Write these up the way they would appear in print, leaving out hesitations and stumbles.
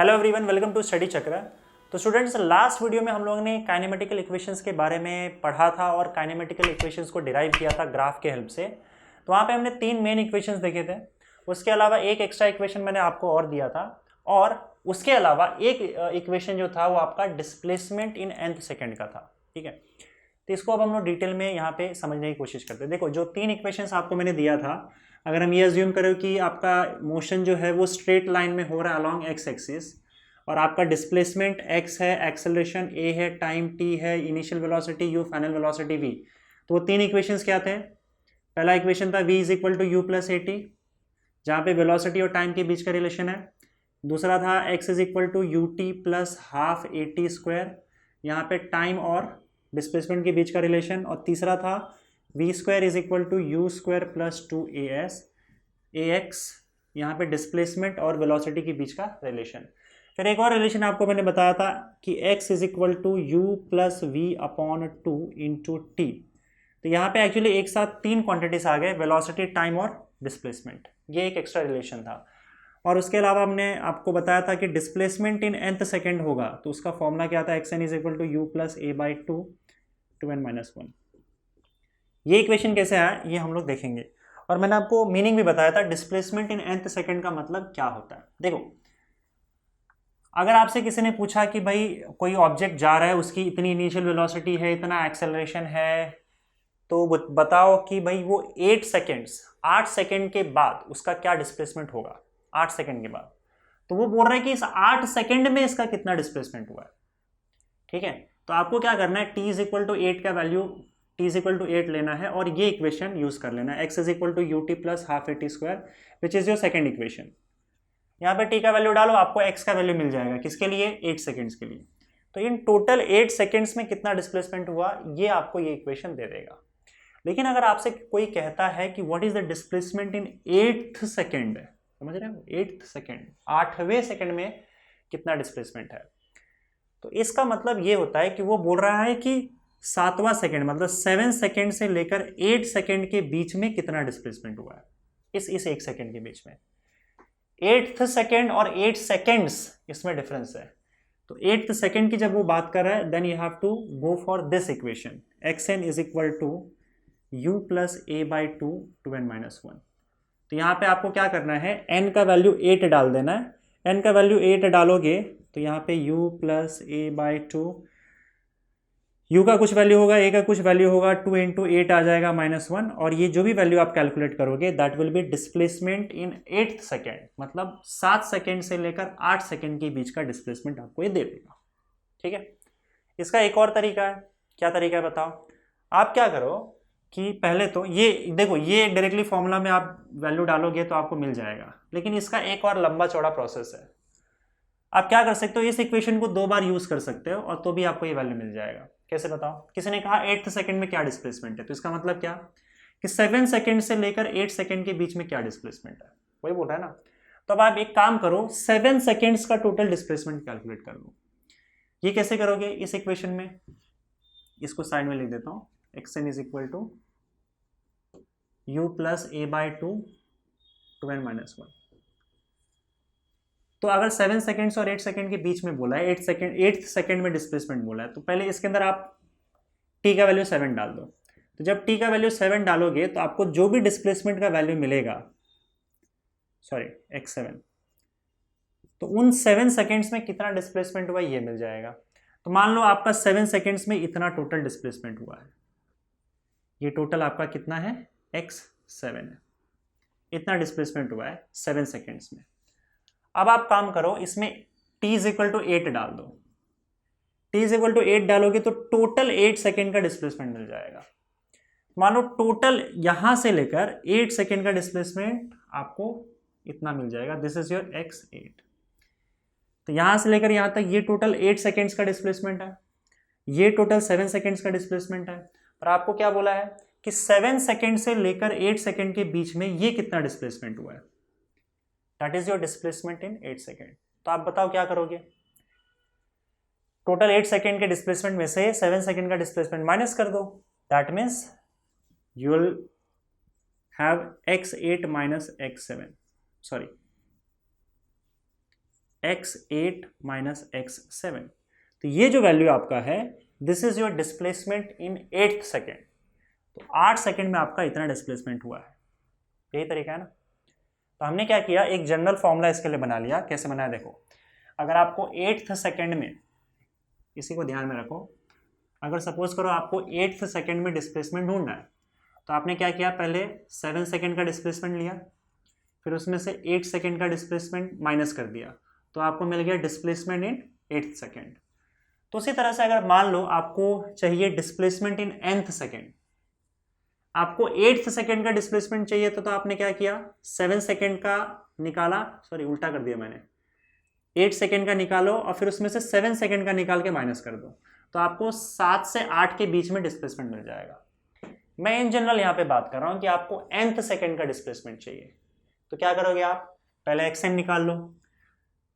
Hello everyone, welcome to Study Chakra. तो students, last video में हम लोगों ने काइनेमेटिकल इक्वेशंस के बारे में पढ़ा था और काइनेमेटिकल इक्वेशंस को डिराइव किया था ग्राफ के हेल्प से। तो वहाँ पे हमने तीन मेन इक्वेशंस देखे थे। उसके अलावा एक एक्स्ट्रा इक्वेशन मैंने आपको और दिया था, और उसके अलावा एक इक्वेशन जो था वो आपका डिस्प्लेसमेंट इन nth सेकेंड का था। ठीक है, तो इसको अब हम लोग डिटेल में यहाँ पे समझने की कोशिश करते हैं। देखो, जो तीन इक्वेशंस आपको मैंने दिया था, अगर हम ये अज्यूम करें कि आपका मोशन जो है वो स्ट्रेट लाइन में हो रहा है अलॉन्ग एक्स एक्सिस, और आपका डिस्प्लेसमेंट x है, एक्सेलरेशन a है, टाइम t है, initial velocity u, final velocity v। तो वो तीन इक्वेशंस क्या थे? पहला इक्वेशन था v is equal to u plus a t, जहाँ पे वेलोसिटी और टाइम के बीच का रिलेशन है। दूसरा था x is equal to u t plus half a t square, यहाँ पे टाइम और डिस्प्लेसमेंट के बीच का रिलेशन। और तीसरा था v square is equal to u square plus two a s a x, यहाँ पे डिस्प्लेसमेंट और वेलोसिटी के बीच का रिलेशन। फिर एक और रिलेशन आपको मैंने बताया था कि x is equal to u plus v upon two into t. तो यहाँ पे एक्चुअली एक साथ तीन क्वांटिटीज आ गए, वेलोसिटी, टाइम और डिस्प्लेसमेंट। ये एक एक्स्ट्रा रिलेशन था। और उसके अलावा हमने आपको बताया था कि डिस्प्लेसमेंट इन nth सेकेंड होगा तो उसका फॉर्मूला क्या था? X n is equal to u plus a by two two n minus one. ये इक्वेशन कैसे आया ये हम लोग देखेंगे। और मैंने आपको मीनिंग भी बताया था, डिस्प्लेसमेंट इन nth सेकेंड का मतलब क्या होता है। देखो, अगर आपसे किसी ने पूछा कि भाई कोई ऑब्जेक्ट जा रहा है, उसकी इतनी इनिशियल वेलोसिटी है, इतना एक्सेलरेशन है, तो बताओ कि भाई वो 8 सेकेंड के बाद उसका क्या डिस्प्लेसमेंट होगा। 8 सेकेंड के बाद तो वो बोल रहा है कि इस 8 सेकेंड में इसका कितना डिस्प्लेसमेंट हुआ है। ठीक है, तो आपको क्या करना है, t इज इक्वल टू 8 का value t is equal to 8 लेना है और ये इक्वेशन यूज कर लेना है, x is equal to u t plus half a t square, which is your second equation. यहाँ पे t का वैल्यू डालो, आपको x का वैल्यू मिल जाएगा। किसके लिए? 8 सेकेंड्स के लिए। तो इन टोटल 8 सेकेंड्स में कितना डिस्प्लेसमेंट हुआ ये आपको ये इक्वेशन दे देगा। लेकिन अगर आपसे कोई कहता है कि what is the displacement in 8th second, समझ रहे हो? 8th सेकेंड, 8वें सेकेंड में कितना डिस्प्लेसमेंट है, तो इसका मतलब ये होता है कि वो बोल रहा है कि 7वां सेकेंड, मतलब 7 सेकेंड से लेकर 8 सेकेंड के बीच में कितना डिस्प्लेसमेंट हुआ है, इस 1 सेकेंड के बीच में। 8th सेकेंड और 8 सेकेंड्स, इसमें डिफरेंस है। तो 8th सेकेंड की जब वो बात कर रहा है, then you have to go for this equation, x n is equal to u plus a by two two n minus one. तो यहाँ पे आपको क्या करना है, n का वैल्यू 8 डाल देना है। n का वैल्यू 8 डालोगे तो यहाँ पे u plus a by to, u का कुछ वैल्यू होगा, a का कुछ वैल्यू होगा, 2 इंटू 8 आ जाएगा -1। और ये जो भी वैल्यू आप कैलकुलेट करोगे that will be displacement in 8th second, मतलब 7 सेकेंड से लेकर 8 सेकेंड के बीच का डिस्प्लेसमेंट आपको ये दे देगा। ठीक है, इसका एक और तरीका है। क्या तरीका है बताओ? आप क्या करो कि पहले तो ये देखो, ये डायरेक्टली फॉर्मूला में आप वैल्यू डालोगे तो आपको मिल जाएगा, लेकिन इसका एक और लंबा चौड़ा प्रोसेस है। आप क्या कर सकते हो, इस इक्वेशन को 2 बार यूज कर सकते हो और तो भी आपको ये वैल्यू मिल जाएगा। कैसे बताओ? किसी ने कहा 8th सेकेंड में क्या डिस्प्लेसमेंट है, तो इसका मतलब क्या कि 7 सेकेंड से लेकर 8 सेकेंड के बीच में क्या डिस्प्लेसमेंट है, वही बोल रहा है ना। तो अब आप एक काम करो, 7 सेकेंड्स का टोटल डिस्प्लेसमेंट कैलकुलेट कर लो। ये कैसे करोगे? इस इक्वेशन में इसको साइड में लिख देता हूं, x n is equal to u plus a by two two n minus one. तो अगर 7 सेकेंड्स और 8 सेकेंड के बीच में बोला है, 8th सेकेंड में डिस्प्लेसमेंट बोला है, तो पहले इसके अंदर आप t का वैल्यू 7 डाल दो। तो जब t का वैल्यू 7 डालोगे तो आपको जो भी डिस्प्लेसमेंट का वैल्यू मिलेगा, सॉरी x7, तो उन 7 सेकेंड्स में कितना डिस्प्लेसमेंट हुआ ये मिल जाएगा। तो मान लो आपका 7 सेकेंड्स में इतना टोटल डिस्प्लेसमेंट हुआ है, ये टोटल आपका कितना है, x7 है। इतना डिस्प्लेसमेंट हुआ है 7 सेकेंड्स में। अब आप काम करो, इसमें t इज इक्वल टू 8 डाल दो। t इज इक्वल टू 8 डालोगे तो टोटल 8 सेकेंड का डिस्प्लेसमेंट मिल जाएगा। मानो टोटल यहां से लेकर 8 सेकेंड का डिस्प्लेसमेंट आपको इतना मिल जाएगा, दिस इज योर x8। तो यहां से लेकर यहां तक ये टोटल 8 सेकेंड्स का डिस्प्लेसमेंट है, ये टोटल 7 सेकेंड्स का डिस्प्लेसमेंट है। पर आपको क्या बोला है कि 7 सेकेंड से लेकर 8 सेकेंड के बीच में ये कितना डिस्प्लेसमेंट हुआ है, that is your displacement in 8 second. तो आप बताओ क्या करोगे? टोटल 8 सेकेंड के डिस्प्लेसमेंट में से 7 सेकेंड का डिस्प्लेसमेंट माइनस कर दो, that means you will have x8 minus x7, sorry x8 minus x7। तो ये जो वैल्यू आपका है, this is your displacement in 8th second. तो 8 सेकेंड में आपका इतना डिस्प्लेसमेंट हुआ है। यही तरीका है ना। तो हमने क्या किया, एक जनरल फॉर्मूला इसके लिए बना लिया। कैसे बनाया देखो, अगर आपको 8th सेकेंड में, इसी को ध्यान में रखो, अगर सपोज करो आपको 8th सेकेंड में डिस्प्लेसमेंट ढूंढना है, तो आपने क्या किया, पहले 7 सेकेंड का डिस्प्लेसमेंट लिया, फिर उसमें से 8 सेकेंड का डिस्प्लेसमेंट माइनस कर दिया, तो आपको मिल गया डिस्प्लेसमेंट इन 8th सेकेंड। तो उसी तरह से अगर मान लो आपको चाहिए डिस्प्लेसमेंट इन nth सेकेंड, आपको 8th सेकेंड का डिस्प्लेसमेंट चाहिए, तो आपने क्या किया, 7 सेकेंड का निकाला, सॉरी उल्टा कर दिया मैंने, 8 सेकेंड का निकालो और फिर उसमें से 7 सेकेंड का निकाल के माइनस कर दो, तो आपको 7 से 8 के बीच में डिस्प्लेसमेंट मिल जाएगा। मैं इन जनरल यहाँ पे बात कर रहा हूँ कि आपको nth सेकेंड का डिस्प्लेसमेंट चाहिए, तो क्या करोगे आप, पहले xn निकाल लो,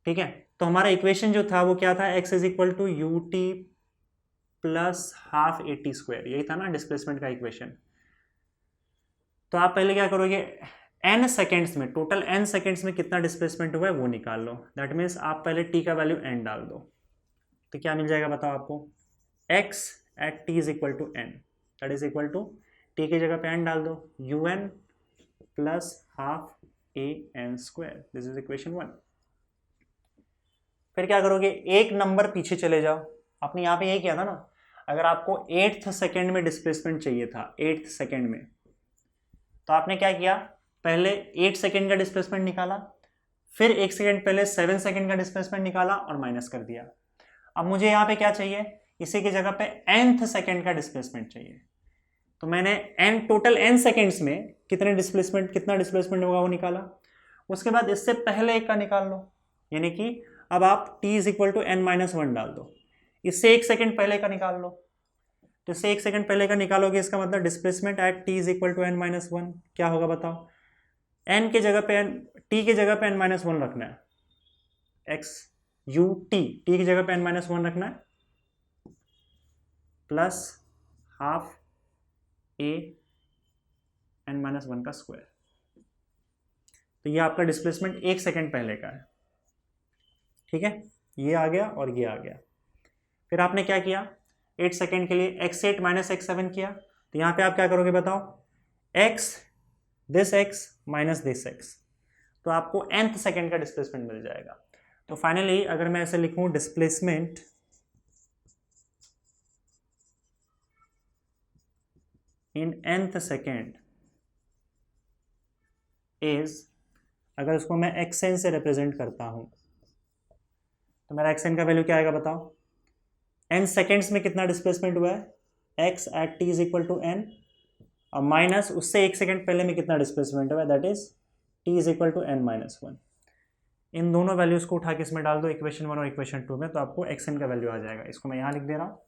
ठीक है। तो हमारा इक्वेशन जो था वो क्या था, x is equal to u t plus half a t square, यही था ना डिस्प्लेसमेंट का इक्वेशन। तो आप पहले क्या करोगे, n सेकेंड्स में, टोटल n सेकेंड्स में कितना डिस्प्लेसमेंट हुआ है वो निकाल लो। दैट मीन्स आप पहले t का वैल्यू n डाल दो, तो क्या मिल जाएगा बताओ आपको, x at t is equal to n, that is equal to t की जगह पे n डाल दो, un plus half a n square, this is equation 1। फिर क्या करोगे, एक नंबर पीछे चले जाओ, आपने यहाँ पे यही किया था ना। अगर आपको 8th सेकेंड में डिस्प्लेसमेंट चाहिए था, 8th सेकेंड में, तो आपने क्या किया, पहले 8 सेकेंड का डिस्प्लेसमेंट निकाला, फिर 1 सेकेंड पहले 7 सेकेंड का डिस्प्लेसमेंट निकाला और माइनस कर दिया। अब मुझे यहाँ पे क्या चाहिए, इसी की जगह पे nth सेकेंड का डिस्प्लेसमेंट चाहिए, तो मैंने टोटल n सेकेंड्स में कितना डिस्प्लेसमेंट होगा वो निकाला। उसके बाद इससे पहले एक का निकाल लो, यानी कि अब आप t is equal to n minus 1 डाल दो, इससे 1 सेकेंड पहले का निकाल लो, तो इससे 1 सेकेंड पहले का निकालोगे, इसका मतलब displacement at t is equal to n minus 1 क्या होगा बताओ, n की जगह पे t की जगह पे n माइनस 1 रखना है, x u t की जगह पे n माइनस 1 रखना है, plus half a n minus 1 का स्क्वायर। तो ये आपका डिस्प्लेसमेंट 1 सेकेंड पहले का है, ठीक है, ये आ गया और ये आ गया। फिर आपने क्या किया, 8 सेकेंड के लिए x8 माइनस x7 किया, तो यहाँ पे आप क्या करोगे बताओ, x this x minus this x, तो आपको nth सेकेंड का डिस्प्लेसमेंट मिल जाएगा। तो फाइनली अगर मैं ऐसे लिखूं, displacement in nth second is, अगर उसको मैं xn से रिप्रेजेंट करता हूं, तो मेरा xn का वैल्यू क्या आएगा बताओ, n सेकेंड्स में कितना डिस्प्लेसमेंट हुआ है, x at t is equal to n, और माइनस उससे 1 सेकेंड पहले में कितना डिस्प्लेसमेंट हुआ है, that is t is equal to n minus 1। इन दोनों वैल्यूज को उठा के इसमें डाल दो, इक्वेशन 1 और इक्वेशन 2 में, तो आपको xn का वैल्यू आ जाएगा। इसको मैं यहाँ लिख दे रहा हूँ,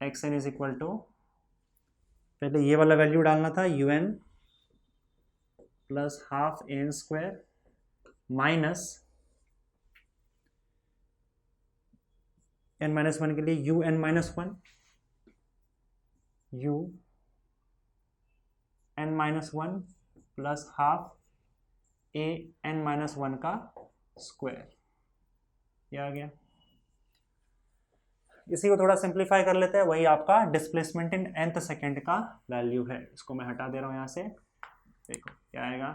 xn इज इक्वल टू, पहले ये वाला वैल्यू डालना था un plus half an square minus n minus 1 के लिए u n minus 1, u n minus 1 plus half a n minus 1 का स्क्वायर, ये आ गया। इसी को थोड़ा सिंप्लीफाई कर लेते हैं, वही आपका डिस्प्लेसमेंट इन nth सेकेंड का वैल्यू है। इसको मैं हटा दे रहा हूँ यहाँ से, देखो क्या आएगा,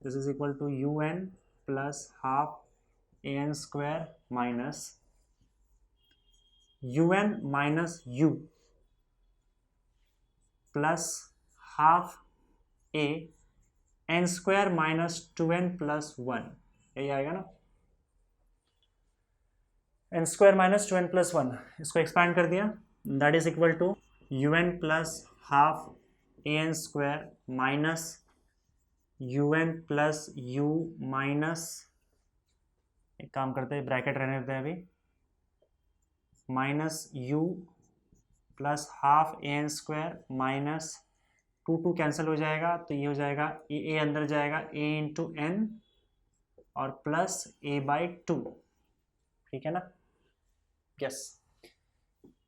this is equal to u n plus half a n square minus u n minus u plus half a n square minus 2n plus 1, यही आएगा ना, N square minus 2n plus 1, इसको एक्सपैंड कर दिया, that is equal to u n plus half a n square minus u n plus u minus, एक काम करते हैं ब्रैकेट रहने देते हैं अभी, minus u plus half a n square minus 2 cancel हो जाएगा, तो ये हो जाएगा ए अंदर जाएगा a इंटू एन और प्लस a बाई 2, ठीक है ना, yes,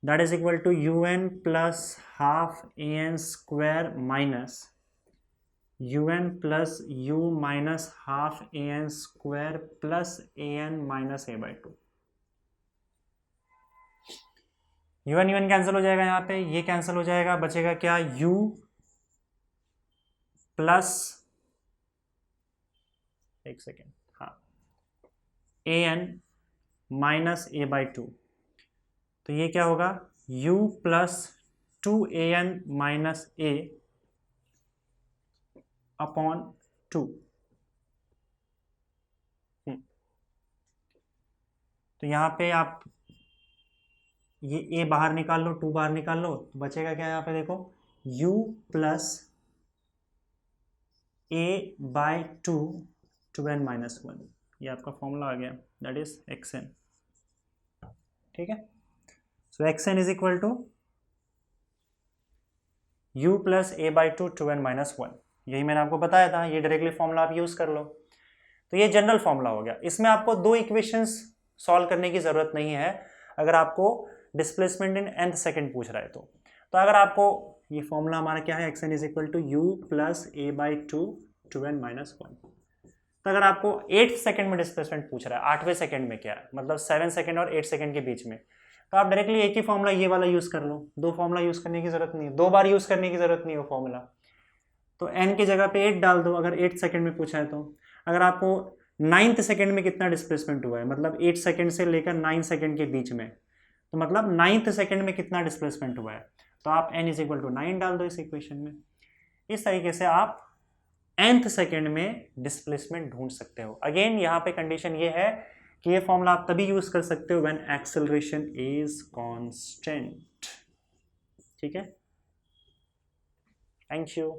that is equal to u n plus half a n square minus un plus u minus half a n square plus a n minus a by two. un cancel हो जाएगा, यहाँ पे ये cancel हो जाएगा, बचेगा क्या, u plus, एक सेकेंड, हाँ, a n minus a by two. तो ये क्या होगा, u plus 2an minus a upon 2। तो यहाँ पे आप ये a बाहर निकाल लो, 2 बाहर निकाल लो, तो बचेगा क्या, यहाँ पे देखो u plus a by 2n minus 1, ये आपका फॉर्मूला आ गया, दैट इज xn। ठीक है, so xn is equal to u plus a by 2n minus 1। यही मैंने आपको बताया था, ये डायरेक्टली फॉर्मूला आप यूज कर लो। तो ये जनरल फॉर्मूला हो गया। इसमें आपको दो इक्वेशंस सॉल्व करने की जरूरत नहीं है अगर आपको डिस्प्लेसमेंट इन nth सेकंड पूछ रहा है तो अगर आपको ये फॉर्मूला हमारा क्या है, xn is equal to u plus a by 2n minus 1। तो अगर आपको 8th सेकंड में डिस्प्लेसमेंट पूछ रहा है, 8वें सेकंड में क्या है, मतलब 7 सेकंड और 8 सेकंड के बीच में, तो आप डायरेक्टली एक ही फॉर्मूला ये वाला यूज कर लो, दो फॉर्मूला यूज करने की जरूरत नहीं है, 2 बार यूज करने की जरूरत नहीं है वो फॉर्मूला। तो n की जगह पे 8 डाल दो अगर 8 सेकंड में पूछा है तो। अगर आपको 9th सेकंड में कितना डिस्प्लेसमेंट हुआ है, मतलब 8 सेकंड से लेकर 9 सेकंड के बीच में, तो मतलब 9th सेकंड में कितना डिस्प्लेसमेंट हुआ है, तो आप n इज इक्वल टू 9 डाल दो इस इक्वेशन में। इस तरीके से आप nth सेकंड में डिस्प्लेसमेंट ढूंढ सकते हो। अगेन यहाँ पे कंडीशन ये है कि ये फॉर्मूला आप तभी यूज कर सकते हो व्हेन एक्सेलरेशन इज कांस्टेंट। ठीक है, थैंक यू।